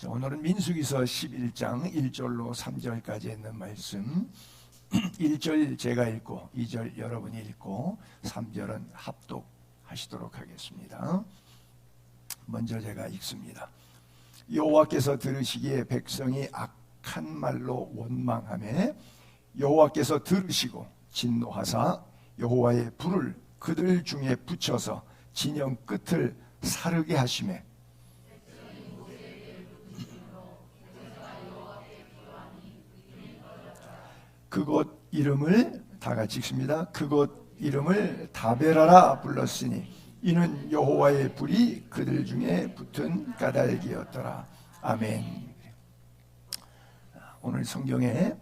자, 오늘은 민수기서 11장 1절로 3절까지 있는 말씀. 1절 제가 읽고 2절 여러분이 읽고 3절은 합독하시도록 하겠습니다. 먼저 제가 읽습니다. 여호와께서 들으시기에 백성이 악한 말로 원망하며 여호와께서 들으시고 진노하사 여호와의 불을 그들 중에 붙여서 진영 끝을 사르게 하시매 그곳 이름을 다 같이 읽습니다. 그곳 이름을 다베라라 불렀으니 이는 여호와의 불이 그들 중에 붙은 까닭이었더라. 아멘. 오늘 성경에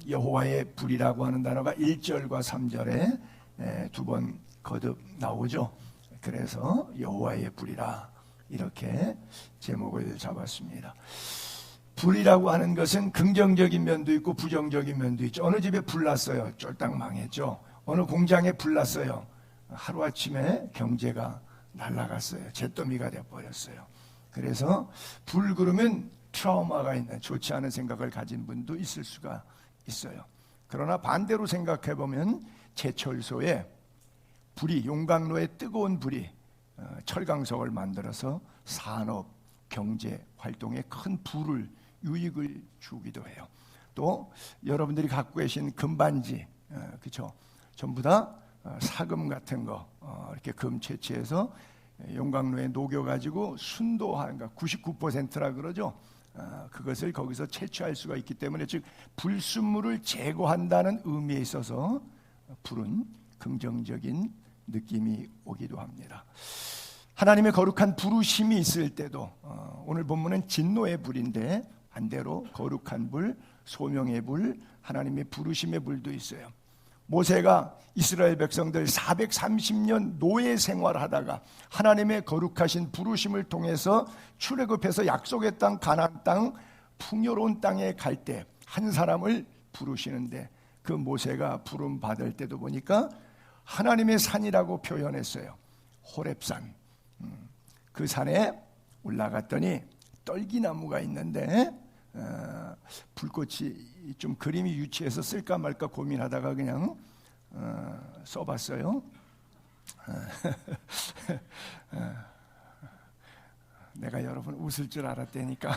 여호와의 불이라고 하는 단어가 1절과 3절에 두 번 거듭 나오죠. 그래서 여호와의 불이라 이렇게 제목을 잡았습니다. 불이라고 하는 것은 긍정적인 면도 있고 부정적인 면도 있죠. 어느 집에 불 났어요. 쫄딱 망했죠. 어느 공장에 불 났어요. 하루아침에 경제가 날아갔어요. 잿더미가 돼버렸어요. 그래서 불 그러면 트라우마가 있는 좋지 않은 생각을 가진 분도 있을 수가 있어요. 그러나 반대로 생각해보면 제철소에 불이, 용광로에 뜨거운 불이 철강석을 만들어서 산업, 경제 활동에 큰 불을 유익을 주기도 해요. 또 여러분들이 갖고 계신 금반지, 그렇죠? 전부 다 사금 같은 거 이렇게 금 채취해서 용광로에 녹여가지고 순도한 99%라 그러죠. 그것을 거기서 채취할 수가 있기 때문에 즉 불순물을 제거한다는 의미에 있어서 불은 긍정적인 느낌이 오기도 합니다. 하나님의 거룩한 부르심이 있을 때도 오늘 본문은 진노의 불인데 반대로 거룩한 불, 소명의 불, 하나님의 부르심의 불도 있어요. 모세가 이스라엘 백성들 430년 노예 생활하다가 하나님의 거룩하신 부르심을 통해서 출애굽해서 약속의 땅 가나안 땅 풍요로운 땅에 갈 때 한 사람을 부르시는데 그 모세가 부름 받을 때도 보니까 하나님의 산이라고 표현했어요. 호렙산. 그 산에 올라갔더니 떨기나무가 있는데 불꽃이 좀 그림이 유치해서 쓸까 말까 고민하다가 그냥 써봤어요. 내가 여러분 웃을 줄 알았다니까.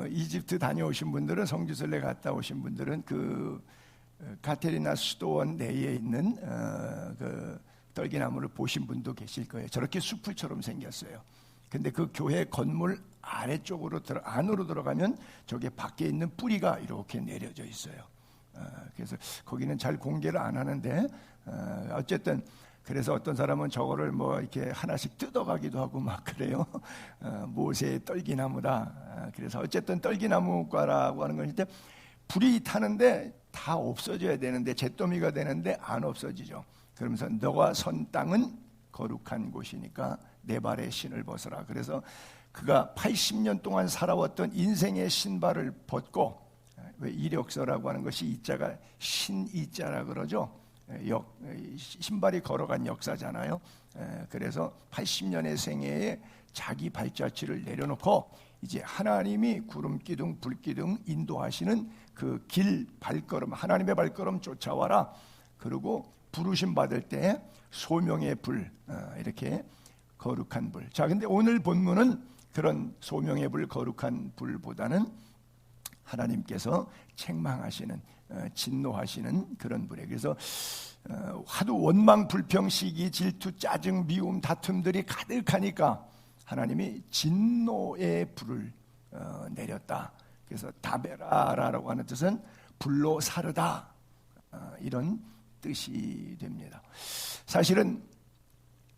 이집트 다녀오신 분들은 성지순례 갔다 오신 분들은 그 가테리나 수도원 내에 있는 그 떨기나무를 보신 분도 계실 거예요. 저렇게 숲을처럼 생겼어요. 근데 그 교회 건물 아래쪽으로 안으로 들어가면 저게 밖에 있는 뿌리가 이렇게 내려져 있어요. 그래서 거기는 잘 공개를 안 하는데 어쨌든 그래서 어떤 사람은 저거를 뭐 이렇게 하나씩 뜯어가기도 하고 막 그래요. 모세의 떨기나무다. 그래서 어쨌든 떨기나무과라고 하는 건 불이 타는데 다 없어져야 되는데 잿더미가 되는데 안 없어지죠. 그러면서 너가 선 땅은 거룩한 곳이니까 내 발에 신을 벗어라. 그래서 그가 80년 동안 살아왔던 인생의 신발을 벗고, 왜 이력서라고 하는 것이 이자가 신이자라 그러죠. 신발이 걸어간 역사잖아요. 그래서 80년의 생애에 자기 발자취를 내려놓고 이제 하나님이 구름 기둥 불 기둥 인도하시는 그 길 발걸음, 하나님의 발걸음 쫓아와라. 그리고 부르심 받을 때 소명의 불, 이렇게 거룩한 불. 자, 근데 오늘 본문은 그런 소명의 불, 거룩한 불보다는 하나님께서 책망하시는, 진노하시는 그런 불에. 그래서 하도 원망, 불평, 시기, 질투, 짜증, 미움, 다툼들이 가득하니까 하나님이 진노의 불을 내렸다. 그래서 다베라라고 하는 뜻은 불로 사르다, 이런 뜻이 됩니다. 사실은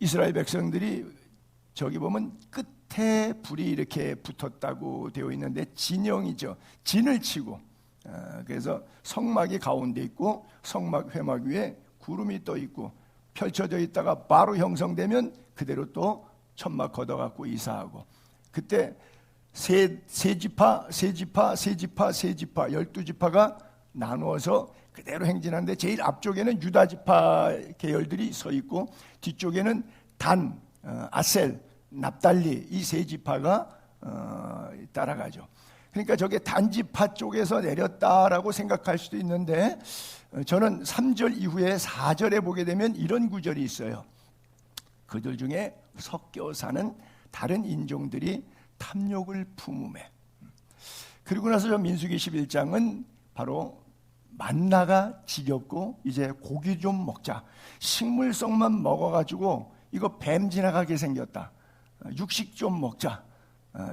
이스라엘 백성들이 저기 보면 끝에 불이 이렇게 붙었다고 되어 있는데 진영이죠. 진을 치고, 그래서 성막이 가운데 있고 성막 회막 위에 구름이 떠 있고 펼쳐져 있다가 바로 형성되면 그대로 또 천막 걷어갖고 이사하고, 그때 세 지파 12지파가 나누어서 그대로 행진하는데 제일 앞쪽에는 유다 지파 계열들이 서 있고 뒤쪽에는 단, 아셀, 납달리 이 세 지파가 따라가죠. 그러니까 저게 단지파 쪽에서 내렸다라고 생각할 수도 있는데 저는 3절 이후에 4절에 보게 되면 이런 구절이 있어요. 그들 중에 섞여 사는 다른 인종들이 탐욕을 품음에. 그리고 나서 저 민수기 11장은 바로 만나가 지겹고 이제 고기 좀 먹자. 식물성만 먹어가지고 이거 뱀 지나가게 생겼다. 육식 좀 먹자.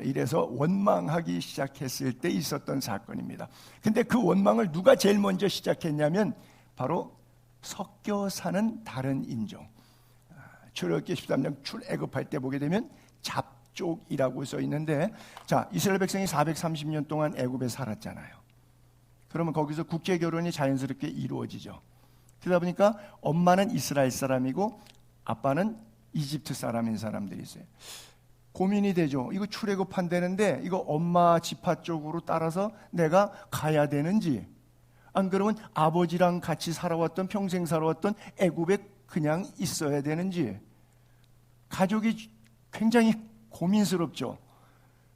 이래서 원망하기 시작했을 때 있었던 사건입니다. 근데 그 원망을 누가 제일 먼저 시작했냐면 바로 섞여 사는 다른 인종. 출애굽기 13장 출애굽할 때 보게 되면 잡족이라고 써 있는데, 자, 이스라엘 백성이 430년 동안 애굽에 살았잖아요. 그러면 거기서 국제 결혼이 자연스럽게 이루어지죠. 그러다 보니까 엄마는 이스라엘 사람이고 아빠는 이집트 사람인 사람들이 있어요. 고민이 되죠. 이거 출애굽한다는데 이거 엄마 지파 쪽으로 따라서 내가 가야 되는지, 안 그러면 아버지랑 같이 살아왔던, 평생 살아왔던 애굽에 그냥 있어야 되는지, 가족이 굉장히 고민스럽죠.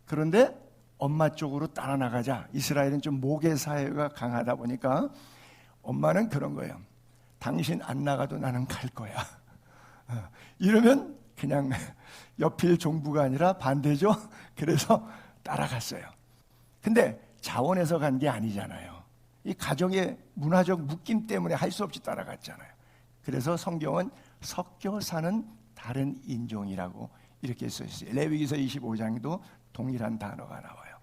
그런데 엄마 쪽으로 따라 나가자. 이스라엘은 좀 모계 사회가 강하다 보니까 엄마는 그런 거예요. 당신 안 나가도 나는 갈 거야. 이러면 그냥 옆일 종부가 아니라 반대죠. 그래서 따라갔어요. 근데 자원해서 간 게 아니잖아요. 이 가정의 문화적 묶임 때문에 할 수 없이 따라갔잖아요. 그래서 성경은 섞여 사는 다른 인종이라고 이렇게 써 있어요. 레위기서 25장에도 동일한 단어가 나와요.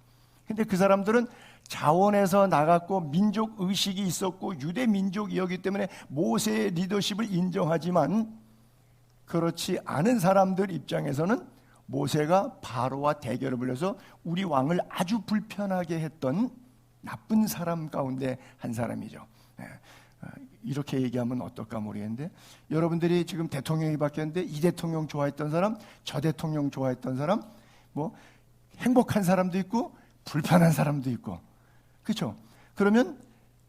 근데 그 사람들은 자원해서 나갔고 민족 의식이 있었고 유대 민족이었기 때문에 모세의 리더십을 인정하지만, 그렇지 않은 사람들 입장에서는 모세가 바로와 대결을 벌여서 우리 왕을 아주 불편하게 했던 나쁜 사람 가운데 한 사람이죠. 이렇게 얘기하면 어떨까 모르겠는데, 여러분들이 지금 대통령이 바뀌었는데 이 대통령 좋아했던 사람, 저 대통령 좋아했던 사람, 뭐 행복한 사람도 있고 불편한 사람도 있고, 그렇죠? 그러면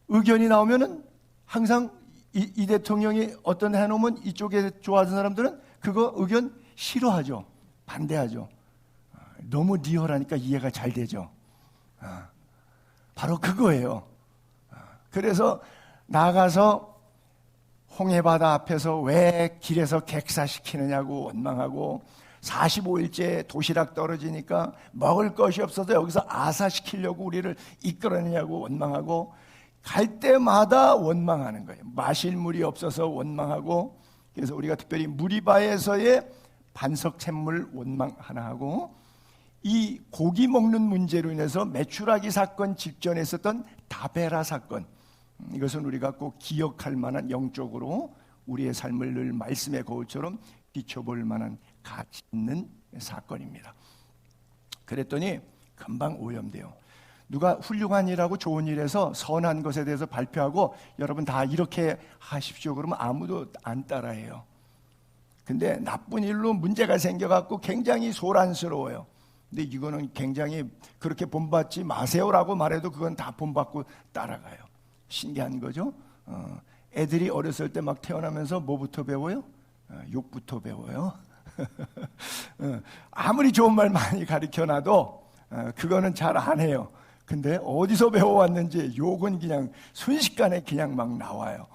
의견이 나오면은 항상 이 대통령이 어떤 해놓으면 이쪽에 좋아하는 사람들은 그거 의견 싫어하죠. 반대하죠. 너무 리얼하니까 이해가 잘 되죠. 바로 그거예요. 그래서 나가서 홍해바다 앞에서 왜 길에서 객사시키느냐고 원망하고, 45일째 도시락 떨어지니까 먹을 것이 없어서 여기서 아사시키려고 우리를 이끌어내냐고 원망하고, 갈 때마다 원망하는 거예요. 마실 물이 없어서 원망하고, 그래서 우리가 특별히 무리바에서의 반석 샘물 원망 하나 하고, 이 고기 먹는 문제로 인해서 메추라기 사건 직전에 있었던 다베라 사건, 이것은 우리가 꼭 기억할 만한, 영적으로 우리의 삶을 늘 말씀의 거울처럼 비춰볼 만한 가치 있는 사건입니다. 그랬더니 금방 오염돼요. 누가 훌륭한 일하고 좋은 일에서 선한 것에 대해서 발표하고 여러분 다 이렇게 하십시오 그러면 아무도 안 따라해요. 근데 나쁜 일로 문제가 생겨갖고 굉장히 소란스러워요. 근데 이거는 굉장히 그렇게 본받지 마세요라고 말해도 그건 다 본받고 따라가요. 신기한 거죠. 애들이 어렸을 때 막 태어나면서 뭐부터 배워요? 욕부터 배워요. 아무리 좋은 말 많이 가르쳐놔도 그거는 잘 안 해요. 근데 어디서 배워왔는지 욕은 그냥 순식간에 그냥 막 나와요.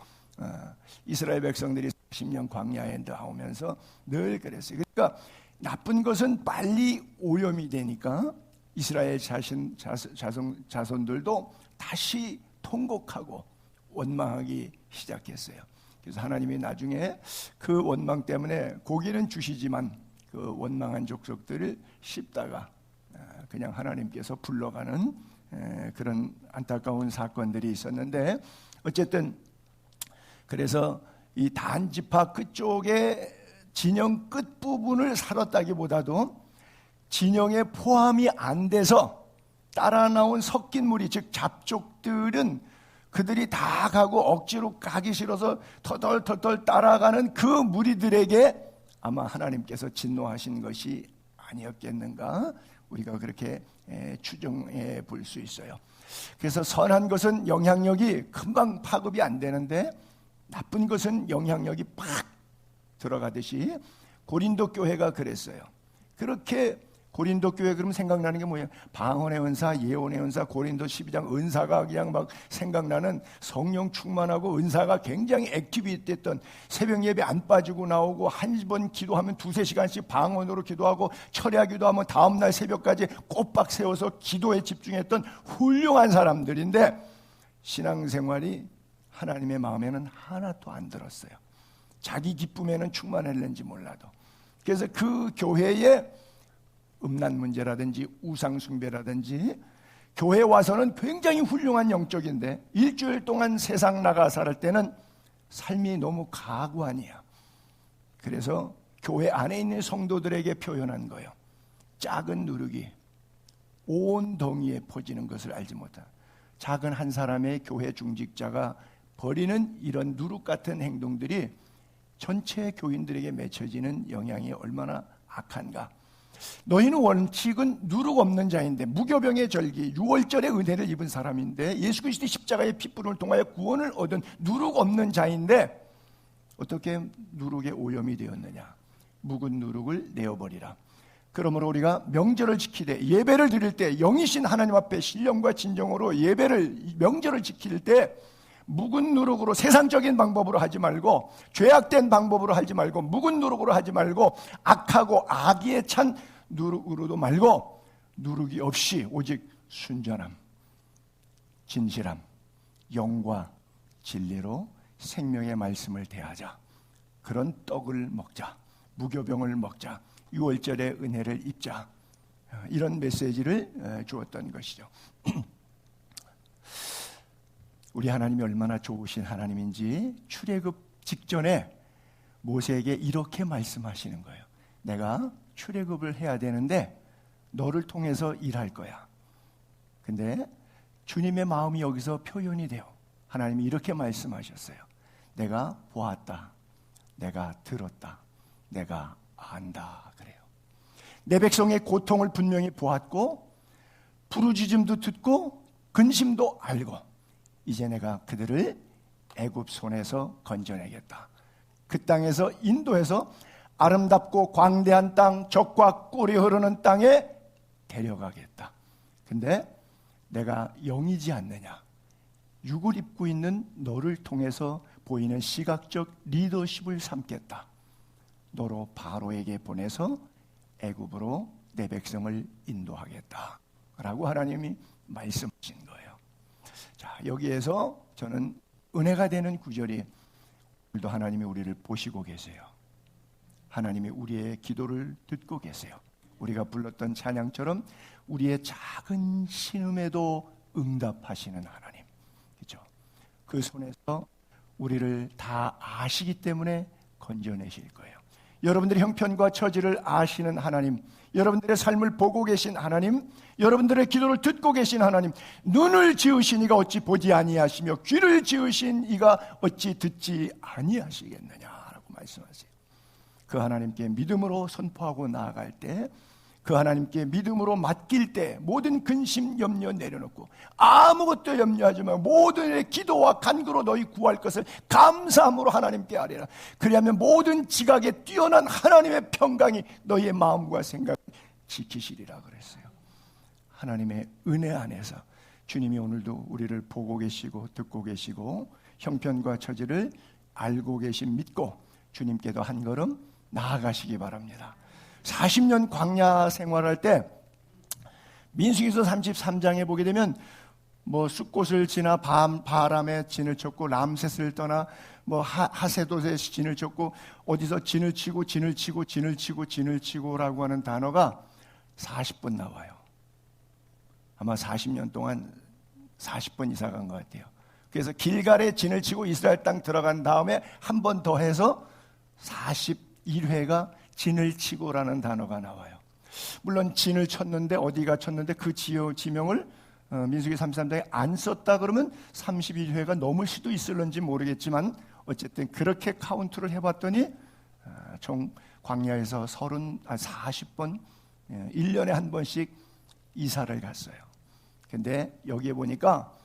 이스라엘 백성들이 10년 광야에 나오면서 늘 그랬어요. 그러니까 나쁜 것은 빨리 오염이 되니까 이스라엘 자손들도 다시 통곡하고 원망하기 시작했어요. 그래서 하나님이 나중에 그 원망 때문에 고기는 주시지만 그 원망한 족속들을 씹다가 그냥 하나님께서 불러가는 그런 안타까운 사건들이 있었는데, 어쨌든 그래서 이 단지파 끝쪽에 진영 끝부분을 살았다기보다도 진영에 포함이 안 돼서 따라 나온 섞인 무리, 즉 잡족들은 그들이 다 가고 억지로 가기 싫어서 터덜터덜 따라가는 그 무리들에게 아마 하나님께서 진노하신 것이 아니었겠는가, 우리가 그렇게 추정해 볼 수 있어요. 그래서 선한 것은 영향력이 금방 파급이 안 되는데 나쁜 것은 영향력이 팍 들어가듯이 고린도 교회가 그랬어요. 그렇게 고린도 교회 그러면 생각나는 게 뭐예요? 방언의 은사, 예언의 은사, 고린도 12장 은사가 그냥 막 생각나는, 성령 충만하고 은사가 굉장히 액티비티했던, 새벽 예배 안 빠지고 나오고 한 번 기도하면 2-3시간씩 방언으로 기도하고 철야 기도하면 다음날 새벽까지 꼬박 세워서 기도에 집중했던 훌륭한 사람들인데 신앙생활이 하나님의 마음에는 하나도 안 들었어요. 자기 기쁨에는 충만했는지 몰라도. 그래서 그 교회에 음란 문제라든지 우상 숭배라든지, 교회 와서는 굉장히 훌륭한 영적인데 일주일 동안 세상 나가 살 때는 삶이 너무 가관이야. 그래서 교회 안에 있는 성도들에게 표현한 거예요. 작은 누룩이 온 덩이에 퍼지는 것을 알지 못한, 작은 한 사람의 교회 중직자가 벌이는 이런 누룩 같은 행동들이 전체 교인들에게 맺혀지는 영향이 얼마나 악한가. 너희는 원칙은 누룩 없는 자인데, 무교병의 절기, 유월절의 은혜를 입은 사람인데, 예수 그리스도의 십자가의 핏부름을 통하여 구원을 얻은 누룩 없는 자인데 어떻게 누룩의 오염이 되었느냐? 묵은 누룩을 내어버리라. 그러므로 우리가 명절을 지키되, 예배를 드릴 때, 영이신 하나님 앞에 신령과 진정으로 명절을 지킬 때 묵은 누룩으로, 세상적인 방법으로 하지 말고, 죄악된 방법으로 하지 말고, 묵은 누룩으로 하지 말고, 악하고 악의에 찬 누룩으로도 말고, 누룩이 없이 오직 순전함, 진실함, 영과 진리로 생명의 말씀을 대하자. 그런 떡을 먹자, 무교병을 먹자, 유월절의 은혜를 입자, 이런 메시지를 주었던 것이죠. 우리 하나님이 얼마나 좋으신 하나님인지 출애굽 직전에 모세에게 이렇게 말씀하시는 거예요. 내가 출애굽을 해야 되는데 너를 통해서 일할 거야. 근데 주님의 마음이 여기서 표현이 돼요. 하나님이 이렇게 말씀하셨어요. 내가 보았다, 내가 들었다, 내가 안다 그래요. 내 백성의 고통을 분명히 보았고, 부르짖음도 듣고, 근심도 알고, 이제 내가 그들을 애굽 손에서 건져내겠다. 그 땅에서 인도해서 아름답고 광대한 땅, 젖과 꿀이 흐르는 땅에 데려가겠다. 근데 내가 영이지 않느냐? 육을 입고 있는 너를 통해서 보이는 시각적 리더십을 삼겠다. 너로 바로에게 보내서 애굽으로 내 백성을 인도하겠다 라고 하나님이 말씀하신 거예요. 자, 여기에서 저는 은혜가 되는 구절이, 오늘도 하나님이 우리를 보시고 계세요. 하나님이 우리의 기도를 듣고 계세요. 우리가 불렀던 찬양처럼 우리의 작은 신음에도 응답하시는 하나님, 그렇죠? 그 손에서 우리를 다 아시기 때문에 건져내실 거예요. 여러분들의 형편과 처지를 아시는 하나님, 여러분들의 삶을 보고 계신 하나님, 여러분들의 기도를 듣고 계신 하나님, 눈을 지으신 이가 어찌 보지 아니하시며 귀를 지으신 이가 어찌 듣지 아니하시겠느냐라고 말씀하세요. 그 하나님께 믿음으로 선포하고 나아갈 때, 그 하나님께 믿음으로 맡길 때 모든 근심 염려 내려놓고 아무것도 염려하지 말고 모든 기도와 간구로 너희 구할 것을 감사함으로 하나님께 아뢰라. 그리하면 모든 지각에 뛰어난 하나님의 평강이 너희의 마음과 생각을 지키시리라 그랬어요. 하나님의 은혜 안에서 주님이 오늘도 우리를 보고 계시고 듣고 계시고 형편과 처지를 알고 계신 믿고 주님께도 한 걸음 나아가시기 바랍니다. 40년 광야 생활할 때 민수기서 33장에 보게 되면 뭐 숫곳을 지나 바람에 진을 쳤고 람셋을 떠나 뭐 하세도에 진을 쳤고 어디서 진을 치고 진을 치고 진을 치고 진을 치고라고 하는 단어가 40번 나와요. 아마 40년 동안 40번 이사 간 것 같아요. 그래서 길갈에 진을 치고 이스라엘 땅 들어간 다음에 한 번 더 해서 41회가 진을 치고라는 단어가 나와요. 물론 진을 쳤는데 어디가 쳤는데 그 지명을 민수기 33장에 안 썼다 그러면 31회가 넘을 수도 있을런지 모르겠지만 어쨌든 그렇게 카운트를 해봤더니 총 광야에서 40번 1년에 한 번씩 이사를 갔어요. 근데 여기에 보니까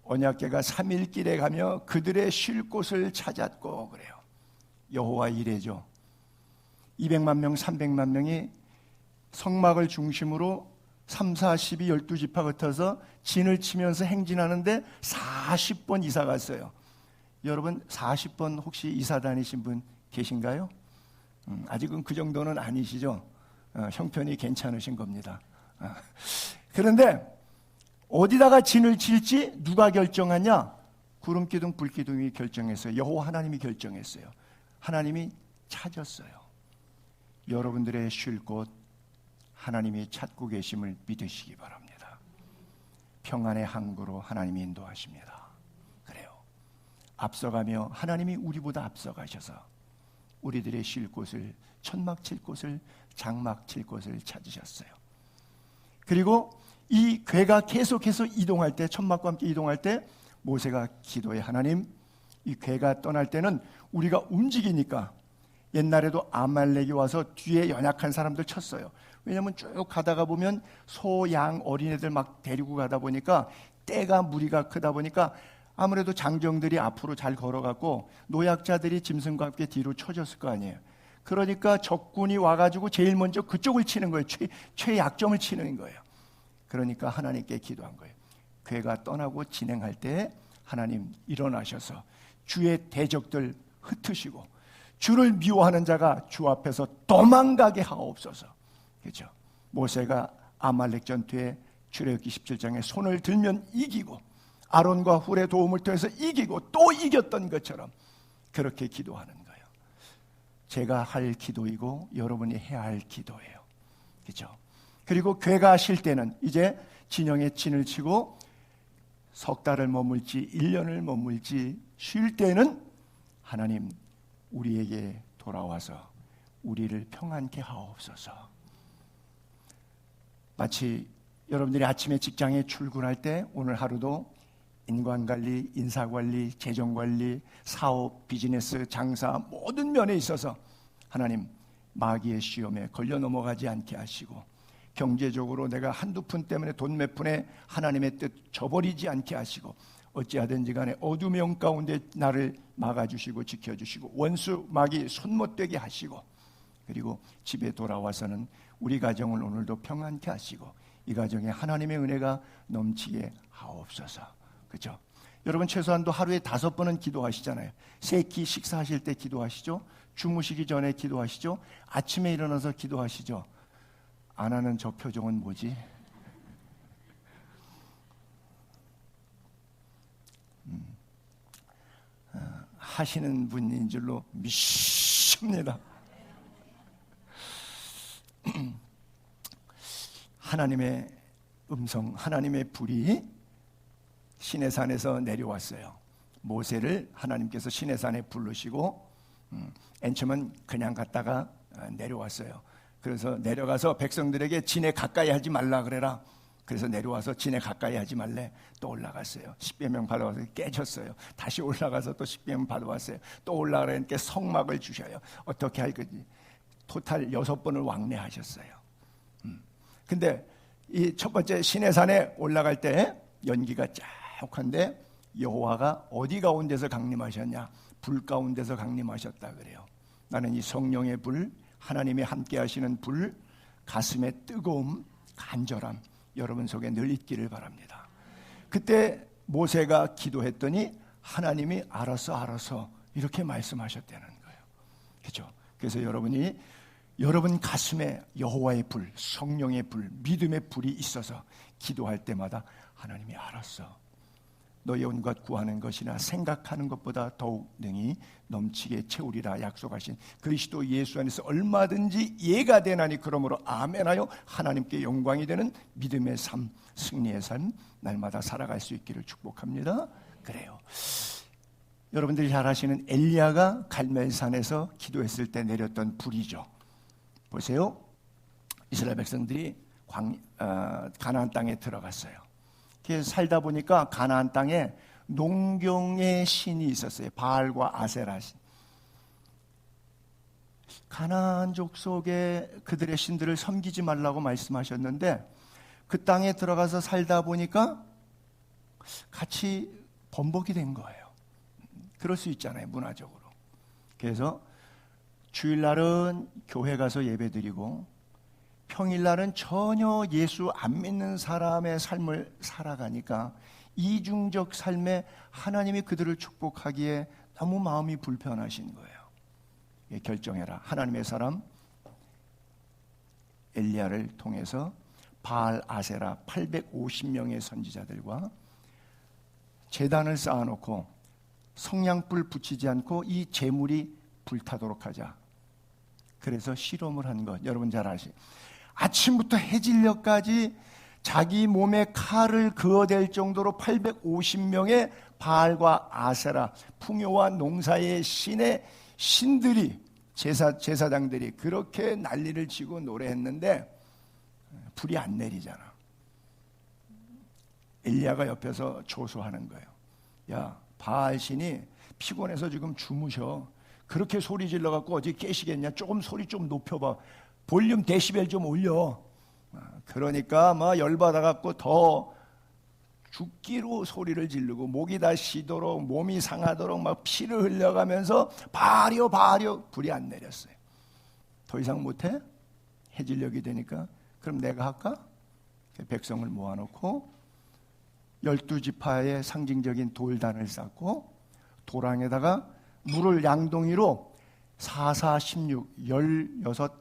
언약궤가 3일 길에 가며 그들의 쉴 곳을 찾았고 그래요. 여호와 이레죠. 200만 명, 300만 명이 성막을 중심으로 3, 4, 12, 12지파 흩어서 진을 치면서 행진하는데 40번 이사 갔어요. 여러분 40번 혹시 이사 다니신 분 계신가요? 아직은 그 정도는 아니시죠? 형편이 괜찮으신 겁니다. 그런데 어디다가 진을 칠지 누가 결정하냐? 구름기둥 불기둥이 결정했어요. 여호와 하나님이 결정했어요. 하나님이 찾았어요. 여러분들의 쉴 곳 하나님이 찾고 계심을 믿으시기 바랍니다. 평안의 항구로 하나님이 인도하십니다. 그래요. 앞서가며 하나님이 우리보다 앞서가셔서 우리들의 쉴 곳을, 천막 칠 곳을, 장막 칠 곳을 찾으셨어요. 그리고 이 괴가 계속해서 이동할 때, 천막과 함께 이동할 때 모세가 기도해. 하나님, 이 괴가 떠날 때는 우리가 움직이니까, 옛날에도 아말렉이 와서 뒤에 연약한 사람들 쳤어요. 왜냐하면 쭉 가다가 보면 소, 양, 어린애들 막 데리고 가다 보니까 때가 무리가 크다 보니까 아무래도 장정들이 앞으로 잘 걸어갔고 노약자들이 짐승과 함께 뒤로 쳐졌을 거 아니에요. 그러니까 적군이 와가지고 제일 먼저 그쪽을 치는 거예요. 최약점을 치는 거예요. 그러니까 하나님께 기도한 거예요. 괴가 떠나고 진행할 때 하나님 일어나셔서 주의 대적들 흩으시고 주를 미워하는 자가 주 앞에서 도망가게 하옵소서. 그렇죠? 모세가 아말렉 전투에 출애굽기 17장에 손을 들면 이기고 아론과 훌의 도움을 통해서 이기고 또 이겼던 것처럼 그렇게 기도하는 거예요. 제가 할 기도이고 여러분이 해야 할 기도예요. 그렇죠? 그리고 괴가 쉴 때는 이제 진영에 진을 치고 석 달을 머물지 1년을 머물지 쉴 때는 하나님 우리에게 돌아와서 우리를 평안케 하옵소서. 마치 여러분들이 아침에 직장에 출근할 때 오늘 하루도 인간관리, 인사관리, 재정관리, 사업, 비즈니스, 장사 모든 면에 있어서 하나님 마귀의 시험에 걸려 넘어가지 않게 하시고 경제적으로 내가 한두 푼 때문에 돈 몇 푼에 하나님의 뜻 저버리지 않게 하시고 어찌하든지 간에 어둠의 영 가운데 나를 막아주시고 지켜주시고 원수 마귀 손 못 대게 하시고 그리고 집에 돌아와서는 우리 가정을 오늘도 평안케 하시고 이 가정에 하나님의 은혜가 넘치게 하옵소서. 그렇죠? 여러분 최소한도 하루에 5번은 기도하시잖아요. 세끼 식사하실 때 기도하시죠. 주무시기 전에 기도하시죠. 아침에 일어나서 기도하시죠. 안 하는 저 표정은 뭐지? 하시는 분인 줄로 믿습니다. 하나님의 음성, 하나님의 불이 시내산에서 내려왔어요. 모세를 하나님께서 시내산에 부르시고 맨 처음은 그냥 갔다가 내려왔어요. 그래서 내려가서 백성들에게 진에 가까이 하지 말라 그래라. 그래서 내려와서 진에 가까이 하지 말래. 또 올라갔어요. 십계명 받아와서 깨졌어요. 다시 올라가서 또 십계명 받아왔어요. 또 올라가니까 성막을 주셔요. 어떻게 할 거지? 토탈 6번을 왕래하셨어요. 근데 이 첫 번째 시내산에 올라갈 때 연기가 쫙한데 여호와가 어디 가운데서 강림하셨냐? 불 가운데서 강림하셨다 그래요. 나는 이 성령의 불, 하나님이 함께 하시는 불, 가슴의 뜨거움, 간절함 여러분 속에 늘 있기를 바랍니다. 그때 모세가 기도했더니 하나님이 알아서 이렇게 말씀하셨다는 거예요. 그렇죠? 그래서 여러분 가슴에 여호와의 불, 성령의 불, 믿음의 불이 있어서 기도할 때마다 하나님이 알았어. 너의 온갖 구하는 것이나 생각하는 것보다 더욱 능히 넘치게 채우리라 약속하신 그리스도 예수 안에서 얼마든지 예가 되나니 그러므로 아멘하여 하나님께 영광이 되는 믿음의 삶, 승리의 삶 날마다 살아갈 수 있기를 축복합니다. 그래요. 여러분들이 잘 아시는 엘리야가 갈멜산에서 기도했을 때 내렸던 불이죠. 보세요. 이스라엘 백성들이 가나안 땅에 들어갔어요. 그래서 살다 보니까 가나안 땅에 농경의 신이 있었어요. 바알과 아세라 신. 가나안족 속에 그들의 신들을 섬기지 말라고 말씀하셨는데 그 땅에 들어가서 살다 보니까 같이 번복이 된 거예요. 그럴 수 있잖아요, 문화적으로. 그래서 주일날은 교회 가서 예배드리고 평일날은 전혀 예수 안 믿는 사람의 삶을 살아가니까 이중적 삶에 하나님이 그들을 축복하기에 너무 마음이 불편하신 거예요. 예, 결정해라. 하나님의 사람 엘리야를 통해서 바알 아세라 850명의 선지자들과 제단을 쌓아놓고 성냥불 붙이지 않고 이 재물이 불타도록 하자. 그래서 실험을 한 것 여러분 잘 아시죠? 아침부터 해질녘까지 자기 몸에 칼을 그어댈 정도로 850명의 바알과 아세라 풍요와 농사의 신의 신들이 제사장들이 그렇게 난리를 치고 노래했는데 불이 안 내리잖아. 엘리야가 옆에서 조소하는 거예요. 야, 바알 신이 피곤해서 지금 주무셔. 그렇게 소리 질러갖고 어디 깨시겠냐? 조금 소리 좀 높여봐. 볼륨 데시벨 좀 올려. 그러니까 막 열받아갖고 더 죽기로 소리를 지르고 목이 다 쉬도록 몸이 상하도록 막 피를 흘려가면서 바알이여 바알이여. 불이 안 내렸어요. 더 이상 못해? 해질녘이 되니까 그럼 내가 할까? 백성을 모아놓고 12지파의 상징적인 돌단을 쌓고 도랑에다가 물을 양동이로 4416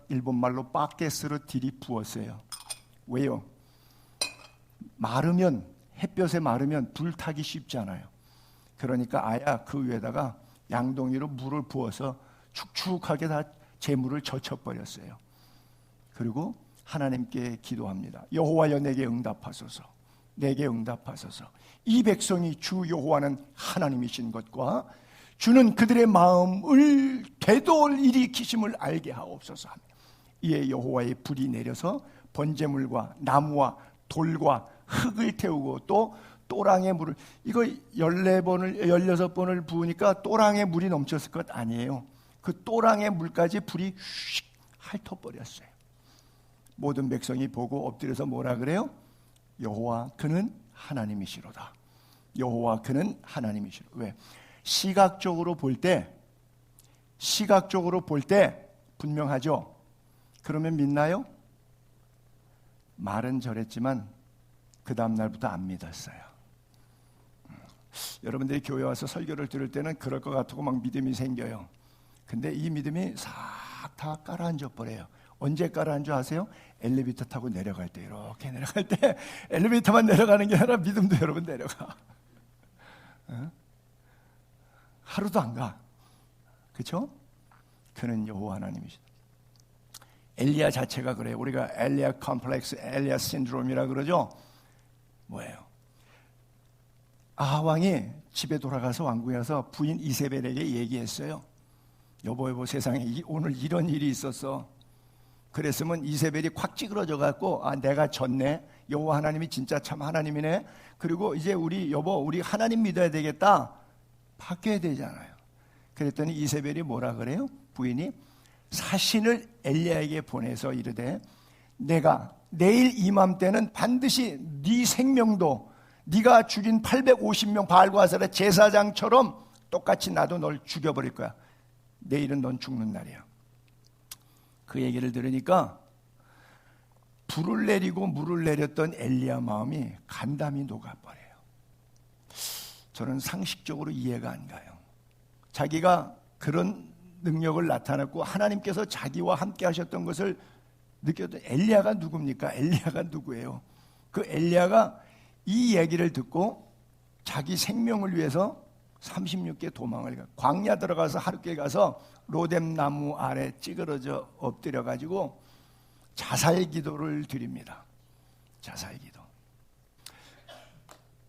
일본말로 빠게스로 들이부었어요. 왜요? 마르면 햇볕에 마르면 불타기 쉽잖아요. 그러니까 아야 그 위에다가 양동이로 물을 부어서 축축하게 다 재물을 젖혀버렸어요. 그리고 하나님께 기도합니다. 여호와여 내게 응답하소서. 내게 응답하소서. 이 백성이 주 여호와는 하나님이신 것과 주는 그들의 마음을 되돌 일으키심을 알게 하옵소서. 이에 여호와의 불이 내려서 번제물과 나무와 돌과 흙을 태우고 또 또랑의 물을 이거 14번을 16번을 부으니까 또랑의 물이 넘쳤을 것 아니에요. 그 또랑의 물까지 불이 휙 핥아버렸어요. 모든 백성이 보고 엎드려서 뭐라 그래요? 여호와 그는 하나님이시로다. 여호와 그는 하나님이시로. 왜? 시각적으로 볼 때 분명하죠. 그러면 믿나요? 말은 저랬지만 그 다음 날부터 안 믿었어요. 여러분들이 교회 와서 설교를 들을 때는 그럴 것 같고 막 믿음이 생겨요. 근데 이 믿음이 싹 다 깔아앉아 버려요. 언제 깔아앉아 아세요? 엘리베이터 타고 내려갈 때 이렇게 내려갈 때 엘리베이터만 내려가는 게 아니라 믿음도 여러분 내려가. 하루도 안 가. 그렇죠? 그는 여호와 하나님이시다. 엘리야 자체가 그래요. 우리가 엘리야 컴플렉스, 엘리야 신드롬이라 그러죠. 뭐예요? 아하왕이 집에 돌아가서 왕궁에 가서 부인 이세벨에게 얘기했어요. 여보 세상에 오늘 이런 일이 있었어. 그랬으면 이세벨이 콱 찌그러져 갖고 아 내가 졌네. 여호와 하나님이 진짜 참 하나님이네. 그리고 이제 우리 여보 우리 하나님 믿어야 되겠다. 바뀌어야 되잖아요. 그랬더니 이세벨이 뭐라 그래요? 부인이 사신을 엘리야에게 보내서 이르되 내가 내일 이맘때는 반드시 네 생명도 네가 죽인 850명 바알과 아세라 제사장처럼 똑같이 나도 널 죽여버릴 거야. 내일은 넌 죽는 날이야. 그 얘기를 들으니까 불을 내리고 물을 내렸던 엘리야 마음이 간담이 녹아버려요. 저는 상식적으로 이해가 안 가요. 자기가 그런 능력을 나타냈고 하나님께서 자기와 함께 하셨던 것을 느꼈던 엘리야가 누굽니까? 엘리야가 누구예요? 그 엘리야가 이 얘기를 듣고 자기 생명을 위해서 36개 도망을 가 광야 들어가서 하루길 가서 로뎀 나무 아래 찌그러져 엎드려 가지고 자살 기도를 드립니다. 자살 기도.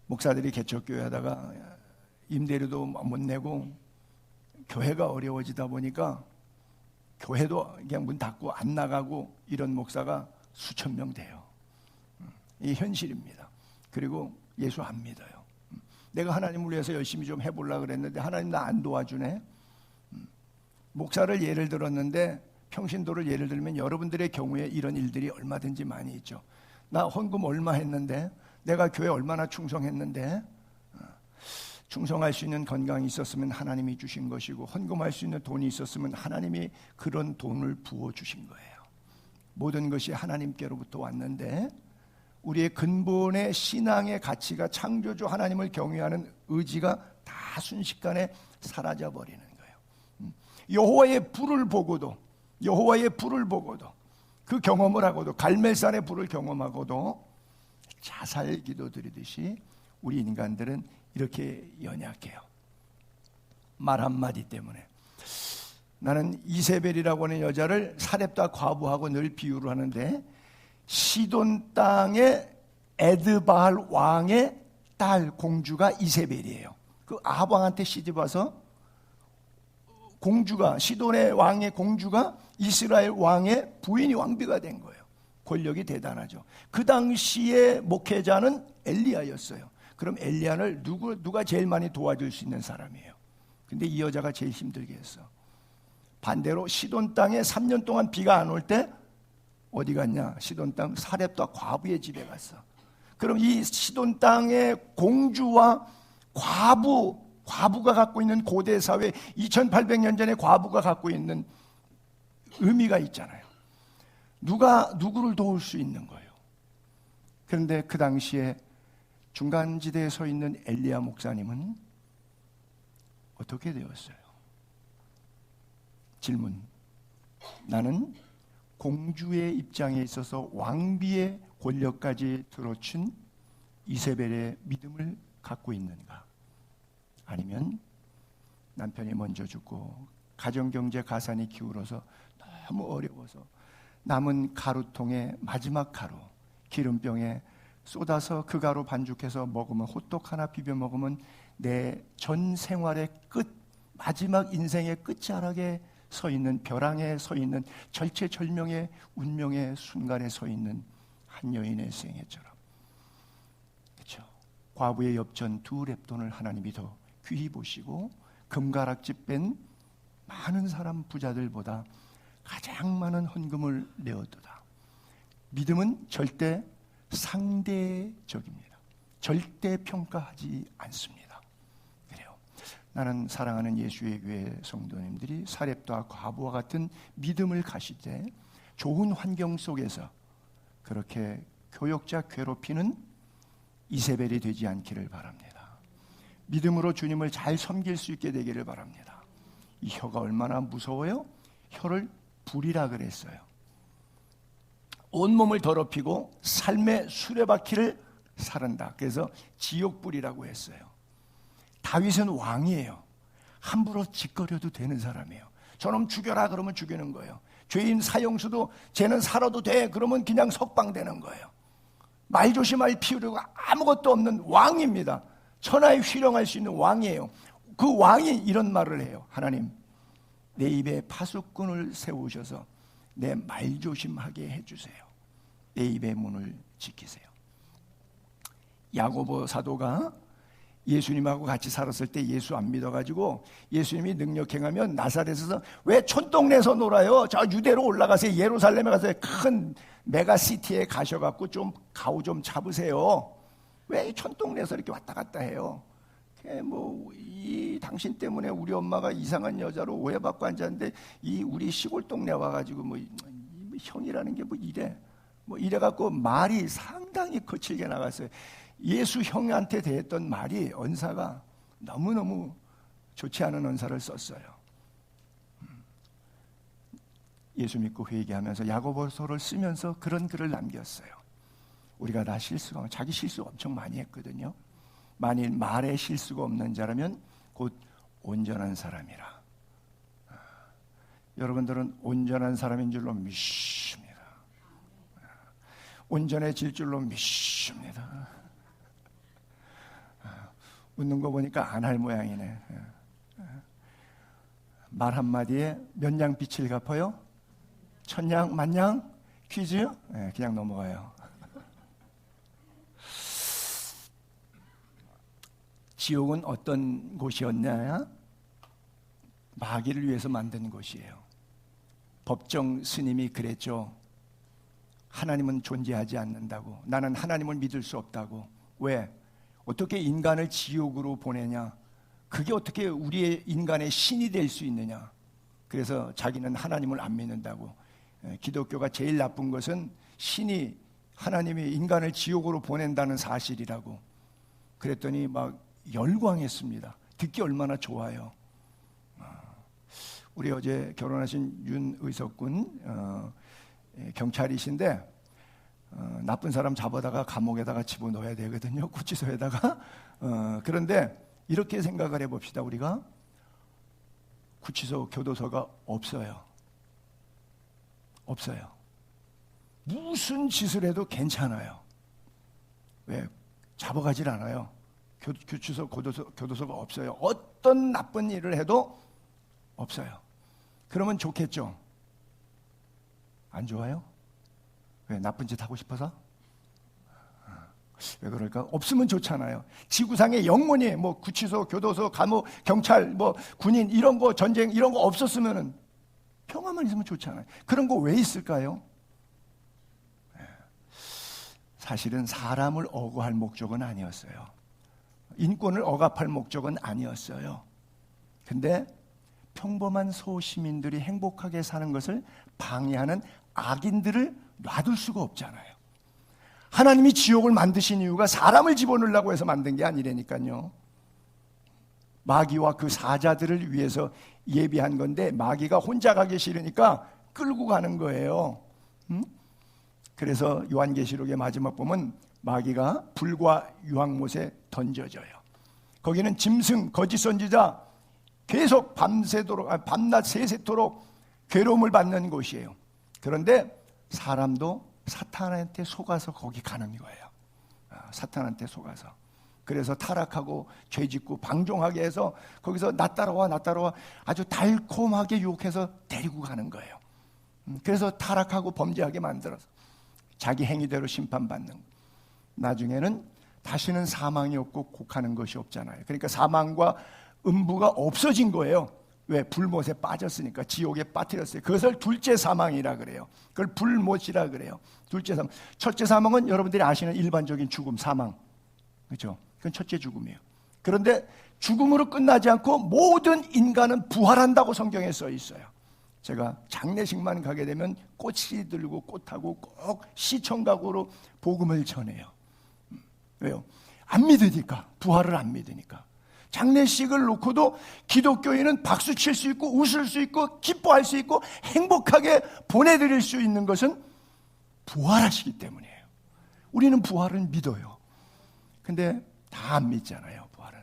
목사들이 개척교회 하다가 임대료도 못 내고 교회가 어려워지다 보니까 교회도 그냥 문 닫고 안 나가고 이런 목사가 수천 명 돼요. 이 현실입니다. 그리고 예수 안 믿어요. 내가 하나님을 위해서 열심히 좀 해보려고 그랬는데 하나님 나 안 도와주네. 목사를 예를 들었는데 평신도를 예를 들면 여러분들의 경우에 이런 일들이 얼마든지 많이 있죠. 나 헌금 얼마 했는데 내가 교회 얼마나 충성했는데 충성할 수 있는 건강이 있었으면 하나님이 주신 것이고 헌금할 수 있는 돈이 있었으면 하나님이 그런 돈을 부어주신 거예요. 모든 것이 하나님께로부터 왔는데 우리의 근본의 신앙의 가치가 창조주 하나님을 경외하는 의지가 다 순식간에 사라져 버리는 거예요. 여호와의 불을 보고도 그 경험을 하고도 갈멜산의 불을 경험하고도 자살 기도드리듯이 우리 인간들은 이렇게 연약해요. 말 한마디 때문에. 나는 이세벨이라고 하는 여자를 사렙다 과부하고 늘 비유를 하는데 시돈 땅의 에드바알 왕의 딸 공주가 이세벨이에요. 그 아합 왕한테 시집와서 공주가, 시돈의 왕의 공주가 이스라엘 왕의 부인이 왕비가 된 거예요. 권력이 대단하죠. 그 당시의 목회자는 엘리야였어요. 그럼 엘리야를 누가 제일 많이 도와줄 수 있는 사람이에요? 근데 이 여자가 제일 힘들게 했어. 반대로 시돈 땅에 3년 동안 비가 안 올 때 어디 갔냐? 시돈 땅 사렙다 과부의 집에 갔어. 그럼 이 시돈 땅의 공주와 과부가 갖고 있는 고대 사회 2800년 전에 과부가 갖고 있는 의미가 있잖아요. 누구를 도울 수 있는 거예요. 그런데 그 당시에 중간지대에 서 있는 엘리야 목사님은 어떻게 되었어요? 질문. 나는 공주의 입장에 있어서 왕비의 권력까지 들어춘 이세벨의 믿음을 갖고 있는가? 아니면 남편이 먼저 죽고 가정경제 가산이 기울어서 너무 어려워서 남은 가루통에 마지막 가루 기름병에 쏟아서 그 가루 반죽해서 먹으면 호떡 하나 비벼 먹으면 내 전 생활의 끝, 마지막 인생의 끝자락에 서 있는, 벼랑에 서 있는, 절체절명의 운명의 순간에 서 있는 한 여인의 생애처럼, 그렇죠? 과부의 엽전 2렙돈을 하나님이 더 귀히 보시고 금가락지 뺀 많은 사람 부자들보다 가장 많은 헌금을 내었도다. 믿음은 절대 상대적입니다. 절대 평가하지 않습니다. 그래요. 나는 사랑하는 예수의 교회 성도님들이 사렙과 과부와 같은 믿음을 가실 때 좋은 환경 속에서 그렇게 교역자 괴롭히는 이세벨이 되지 않기를 바랍니다. 믿음으로 주님을 잘 섬길 수 있게 되기를 바랍니다. 이 혀가 얼마나 무서워요? 혀를 불이라 그랬어요. 온몸을 더럽히고 삶의 수레바퀴를 사른다. 그래서 지옥불이라고 했어요. 다윗은 왕이에요. 함부로 짓거려도 되는 사람이에요. 저놈 죽여라 그러면 죽이는 거예요. 죄인 사형수도 쟤는 살아도 돼 그러면 그냥 석방되는 거예요. 말 조심할 필요가 아무것도 없는 왕입니다. 천하에 휘령할 수 있는 왕이에요. 그 왕이 이런 말을 해요. 하나님, 내 입에 파수꾼을 세우셔서 내 말 조심하게 해주세요. 내 입의 문을 지키세요. 야고보 사도가 예수님하고 같이 살았을 때 예수 안 믿어가지고 예수님이 능력 행하면 나사렛에서 왜 촌동네에서 놀아요? 저 유대로 올라가세요. 예루살렘에 가서 큰 메가시티에 가셔갖고 좀 가오 좀 잡으세요. 왜 촌동네에서 이렇게 왔다 갔다 해요? 이 당신 때문에 우리 엄마가 이상한 여자로 오해받고 앉았는데 이 우리 시골 동네 와가지고 형이라는 게 이래갖고 말이 상당히 거칠게 나갔어요. 예수 형한테 대했던 말이 언사가 너무너무 좋지 않은 언사를 썼어요. 예수 믿고 회개하면서 야고보서를 쓰면서 그런 글을 남겼어요. 우리가 다 실수가, 자기 실수 엄청 많이 했거든요. 만일 말에 실수가 없는 자라면 곧 온전한 사람이라. 여러분들은 온전한 사람인 줄로 믿습니다. 온전해질 줄로 믿습니다. 웃는 거 보니까 안 할 모양이네. 말 한마디에 몇 냥 빛을 갚아요? 1000냥, 10,000냥? 퀴즈? 그냥 넘어가요. 지옥은 어떤 곳이었냐? 마귀를 위해서 만든 곳이에요. 법정 스님이 그랬죠. 하나님은 존재하지 않는다고. 나는 하나님을 믿을 수 없다고. 왜? 어떻게 인간을 지옥으로 보내냐? 그게 어떻게 우리의 인간의 신이 될 수 있느냐? 그래서 자기는 하나님을 안 믿는다고. 기독교가 제일 나쁜 것은 신이 하나님이 인간을 지옥으로 보낸다는 사실이라고. 그랬더니 막 열광했습니다. 듣기 얼마나 좋아요. 우리 어제 결혼하신 윤의석 군 경찰이신데 나쁜 사람 잡아다가 감옥에다가 집어넣어야 되거든요. 구치소에다가. 그런데 이렇게 생각을 해봅시다. 우리가 구치소, 교도소가 없어요. 없어요. 무슨 짓을 해도 괜찮아요. 왜? 잡아가질 않아요. 구치소, 교도소가 없어요. 어떤 나쁜 일을 해도 없어요. 그러면 좋겠죠? 안 좋아요? 왜? 나쁜 짓 하고 싶어서? 왜 그럴까? 없으면 좋잖아요. 지구상에 영원히 뭐 구치소, 교도소, 감옥, 경찰, 뭐 군인 이런 거, 전쟁 이런 거 없었으면은 평화만 있으면 좋잖아요. 그런 거 왜 있을까요? 사실은 사람을 억압할 목적은 아니었어요. 인권을 억압할 목적은 아니었어요. 근데 평범한 소시민들이 행복하게 사는 것을 방해하는 악인들을 놔둘 수가 없잖아요. 하나님이 지옥을 만드신 이유가 사람을 집어넣으려고 해서 만든 게 아니라니까요. 마귀와 그 사자들을 위해서 예비한 건데 마귀가 혼자 가기 싫으니까 끌고 가는 거예요. 그래서 요한계시록의 마지막 보면 마귀가 불과 유황못에 던져져요. 거기는 짐승, 거짓 선지자 계속 밤낮 새새토록 괴로움을 받는 곳이에요. 그런데 사람도 사탄한테 속아서 거기 가는 거예요. 사탄한테 속아서. 그래서 타락하고 죄짓고 방종하게 해서 거기서 나 따라와 아주 달콤하게 유혹해서 데리고 가는 거예요. 그래서 타락하고 범죄하게 만들어서 자기 행위대로 심판받는. 나중에는 다시는 사망이 없고 곡하는 것이 없잖아요. 그러니까 사망과 음부가 없어진 거예요. 왜? 불못에 빠졌으니까. 지옥에 빠뜨렸어요. 그것을 둘째 사망이라 그래요. 그걸 불못이라 그래요. 둘째 사망. 첫째 사망은 여러분들이 아시는 일반적인 죽음, 사망. 그렇죠? 그건 첫째 죽음이에요. 그런데 죽음으로 끝나지 않고 모든 인간은 부활한다고 성경에 써 있어요. 제가 장례식만 가게 되면 꽃이 들고 꽃하고 꼭 시청각으로 복음을 전해요. 왜요? 안 믿으니까. 부활을 안 믿으니까. 장례식을 놓고도 기독교인은 박수 칠 수 있고 웃을 수 있고 기뻐할 수 있고 행복하게 보내드릴 수 있는 것은 부활하시기 때문이에요. 우리는 부활을 믿어요. 근데 다 안 믿잖아요, 부활은.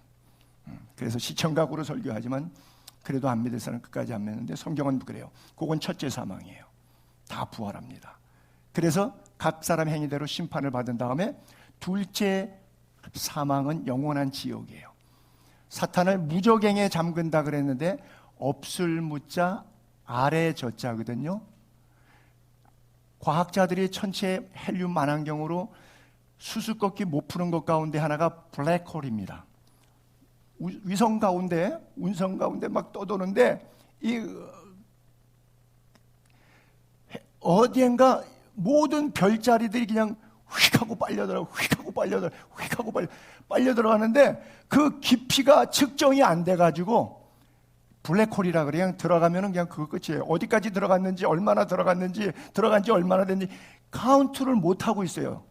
그래서 시청각으로 설교하지만 그래도 안 믿을 사람은 끝까지 안 믿는데 성경은 그래요. 그건 첫째 사망이에요. 다 부활합니다. 그래서 각 사람 행위대로 심판을 받은 다음에 둘째 사망은 영원한 지옥이에요. 사탄을 무적행에 잠근다 그랬는데 없을 무자 아래 저자거든요. 과학자들이 천체 헬륨 만환경으로 수수께끼 못 푸는 것 가운데 하나가 블랙홀입니다. 위성 가운데, 운성 가운데 막 떠도는데 이 어디엔가 모든 별자리들이 그냥 휙 하고 빨려 들어가는데 그 깊이가 측정이 안 돼가지고 블랙홀이라 그래. 그냥 들어가면은 그냥 그거 끝이에요. 어디까지 들어갔는지, 얼마나 들어갔는지, 들어간 지 얼마나 됐는지 카운트를 못 하고 있어요.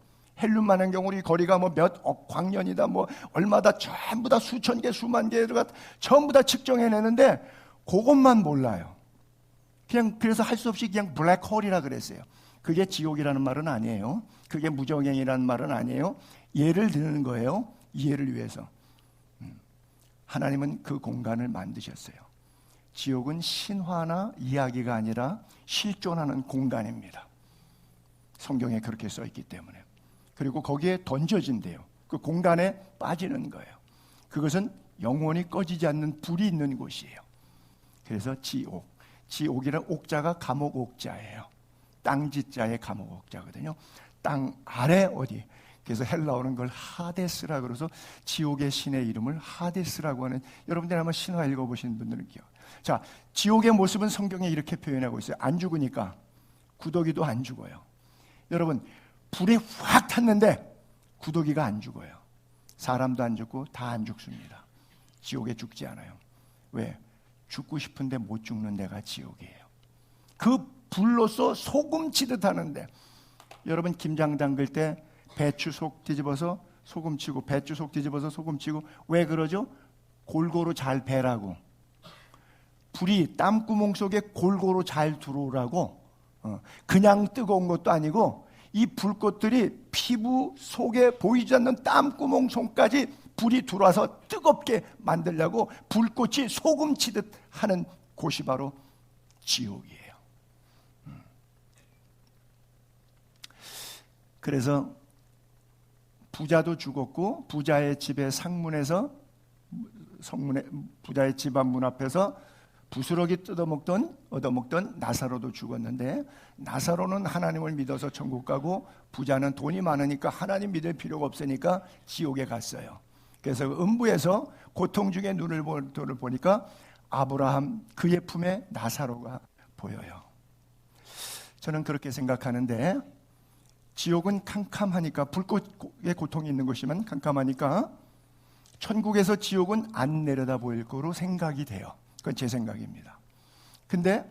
헬륨만한 경우 우리 거리가 뭐 몇 억 광년이다, 뭐 얼마다 전부 다 수천 개, 수만 개 들어가 전부 다 측정해내는데 그것만 몰라요. 그냥 그래서 할 수 없이 그냥 블랙홀이라 그랬어요. 그게 지옥이라는 말은 아니에요. 그게 무정행이라는 말은 아니에요. 예를 드는 거예요. 이해를 위해서. 하나님은 그 공간을 만드셨어요. 지옥은 신화나 이야기가 아니라 실존하는 공간입니다. 성경에 그렇게 써 있기 때문에. 그리고 거기에 던져진대요. 그 공간에 빠지는 거예요. 그것은 영원히 꺼지지 않는 불이 있는 곳이에요. 그래서 지옥. 지옥이라는 옥자가 감옥 옥자예요. 땅지자의 감옥 옥자거든요. 땅 아래 어디. 그래서 헬라어는 그걸 하데스라 그래서 지옥의 신의 이름을 하데스라고 하는, 여러분들 한번 신화 읽어보신 분들은 기억. 자, 지옥의 모습은 성경에 이렇게 표현하고 있어요. 안 죽으니까 구더기도 안 죽어요. 여러분, 불이 확 탔는데 구더기가 안 죽어요. 사람도 안 죽고 다 안 죽습니다. 지옥에 죽지 않아요. 왜? 죽고 싶은데 못 죽는 데가 지옥이에요. 그 불로써 소금 치듯 하는데, 여러분 김장 담글 때 배추 속 뒤집어서 소금 치고 배추 속 뒤집어서 소금 치고 왜 그러죠? 골고루 잘 배라고. 불이 땀구멍 속에 골고루 잘 들어오라고. 그냥 뜨거운 것도 아니고 이 불꽃들이 피부 속에 보이지 않는 땀구멍 속까지 불이 들어와서 뜨겁게 만들려고 불꽃이 소금 치듯 하는 곳이 바로 지옥이에요. 그래서 부자도 죽었고, 부자의 집의 상문에서 부자의 집안 문 앞에서 부스러기 얻어먹던 나사로도 죽었는데, 나사로는 하나님을 믿어서 천국 가고 부자는 돈이 많으니까 하나님 믿을 필요가 없으니까 지옥에 갔어요. 그래서 음부에서 고통 중에 눈을 보니까 아브라함 그의 품에 나사로가 보여요. 저는 그렇게 생각하는데, 지옥은 캄캄하니까, 불꽃의 고통이 있는 곳이면 캄캄하니까 천국에서 지옥은 안 내려다 보일 거로 생각이 돼요. 그건 제 생각입니다. 근데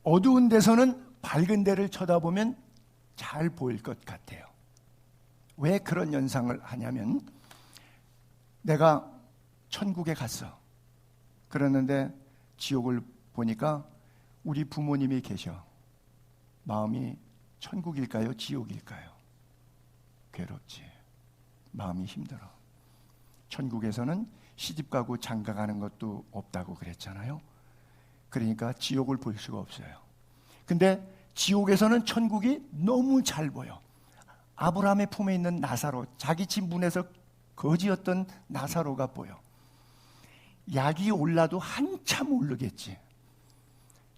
어두운 데서는 밝은 데를 쳐다보면 잘 보일 것 같아요. 왜 그런 연상을 하냐면, 내가 천국에 갔어. 그러는데 지옥을 보니까 우리 부모님이 계셔. 마음이 천국일까요? 지옥일까요? 괴롭지. 마음이 힘들어. 천국에서는 시집가고 장가가는 것도 없다고 그랬잖아요. 그러니까 지옥을 볼 수가 없어요. 근데 지옥에서는 천국이 너무 잘 보여. 아브라함의 품에 있는 나사로, 자기 집 문에서 거지였던 나사로가 보여. 약이 올라도 한참 오르겠지.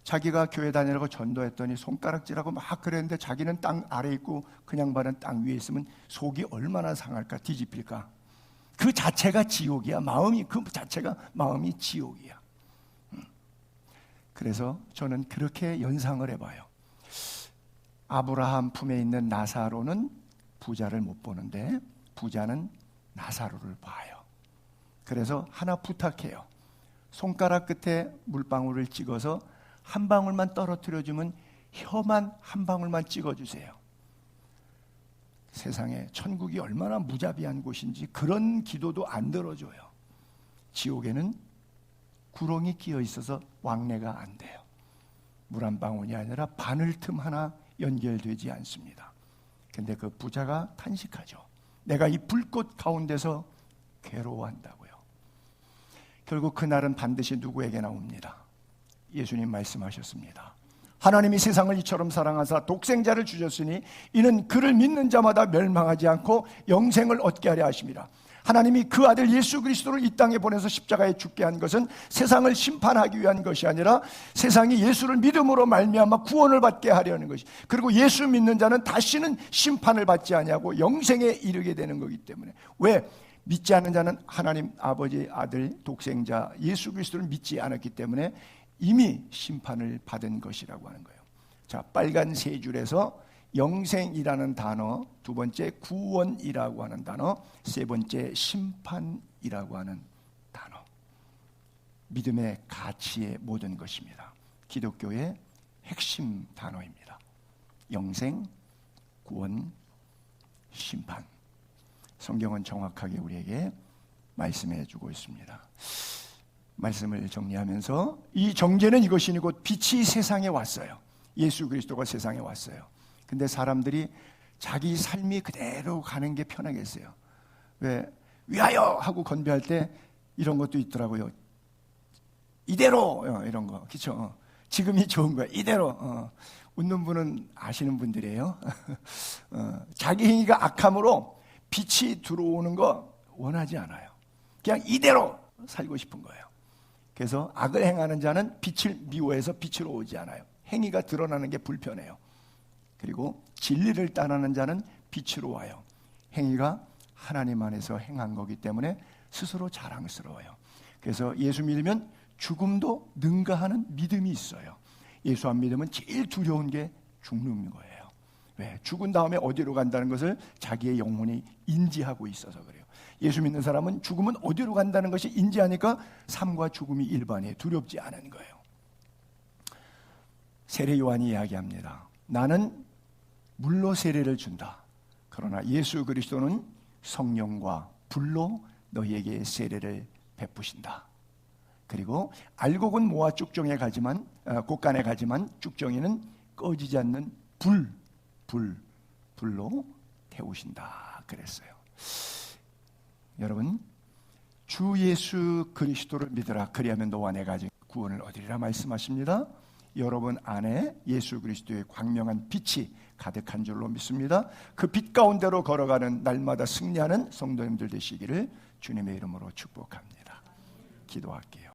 자기가 교회 다니라고 전도했더니 손가락질하고 막 그랬는데, 자기는 땅 아래 있고 그냥 바른 땅 위에 있으면 속이 얼마나 상할까, 뒤집힐까. 그 자체가 지옥이야. 그 자체가 마음이 지옥이야. 그래서 저는 그렇게 연상을 해봐요. 아브라함 품에 있는 나사로는 부자를 못 보는데 부자는 나사로를 봐요. 그래서 하나 부탁해요. 손가락 끝에 물방울을 찍어서 한 방울만 떨어뜨려주면 혀만 한 방울만 찍어주세요. 세상에 천국이 얼마나 무자비한 곳인지 그런 기도도 안 들어줘요. 지옥에는 구렁이 끼어 있어서 왕래가 안 돼요. 물 한 방울이 아니라 바늘 틈 하나 연결되지 않습니다. 근데 그 부자가 탄식하죠. 내가 이 불꽃 가운데서 괴로워한다고요. 결국 그날은 반드시 누구에게나 옵니다. 예수님 말씀하셨습니다. 하나님이 세상을 이처럼 사랑하사 독생자를 주셨으니 이는 그를 믿는 자마다 멸망하지 않고 영생을 얻게 하려 하심이라. 하나님이 그 아들 예수 그리스도를 이 땅에 보내서 십자가에 죽게 한 것은 세상을 심판하기 위한 것이 아니라 세상이 예수를 믿음으로 말미암아 구원을 받게 하려는 것이, 그리고 예수 믿는 자는 다시는 심판을 받지 아니하고 영생에 이르게 되는 거기 때문에. 왜? 믿지 않는 자는 하나님 아버지 아들 독생자 예수 그리스도를 믿지 않았기 때문에 이미 심판을 받은 것이라고 하는 거예요. 자, 빨간 세 줄에서 영생이라는 단어, 두 번째 구원이라고 하는 단어, 세 번째 심판이라고 하는 단어. 믿음의 가치의 모든 것입니다. 기독교의 핵심 단어입니다. 영생, 구원, 심판. 성경은 정확하게 우리에게 말씀해 주고 있습니다. 말씀을 정리하면서, 이 정죄는 이것이니 곧 빛이 세상에 왔어요. 예수 그리스도가 세상에 왔어요. 근데 사람들이 자기 삶이 그대로 가는 게 편하겠어요. 왜? 위하여 하고 건배할 때 이런 것도 있더라고요. 이대로, 이런 거. 그렇죠? 지금이 좋은 거야. 이대로. 웃는 분은 아시는 분들이에요. 자기 행위가 악함으로 빛이 들어오는 거 원하지 않아요. 그냥 이대로 살고 싶은 거예요. 그래서 악을 행하는 자는 빛을 미워해서 빛으로 오지 않아요. 행위가 드러나는 게 불편해요. 그리고 진리를 따르는 자는 빛으로 와요. 행위가 하나님 안에서 행한 거기 때문에 스스로 자랑스러워요. 그래서 예수 믿으면 죽음도 능가하는 믿음이 있어요. 예수 안 믿으면 제일 두려운 게 죽는 거예요. 왜? 죽은 다음에 어디로 간다는 것을 자기의 영혼이 인지하고 있어서 그래요. 예수 믿는 사람은 죽으면 어디로 간다는 것이 인지하니까 삶과 죽음이 일반이에요. 두렵지 않은 거예요. 세례 요한이 이야기합니다. 나는 물로 세례를 준다. 그러나 예수 그리스도는 성령과 불로 너희에게 세례를 베푸신다. 그리고 알곡은 모아 쭉정에 가지만 곡간에 가지만 쭉정이는 꺼지지 않는 불로 태우신다 그랬어요. 여러분, 주 예수 그리스도를 믿으라. 그리하면 너와 내가 구원을 얻으리라 말씀하십니다. 여러분 안에 예수 그리스도의 광명한 빛이 가득한 줄로 믿습니다. 그 빛 가운데로 걸어가는 날마다 승리하는 성도님들 되시기를 주님의 이름으로 축복합니다. 기도할게요.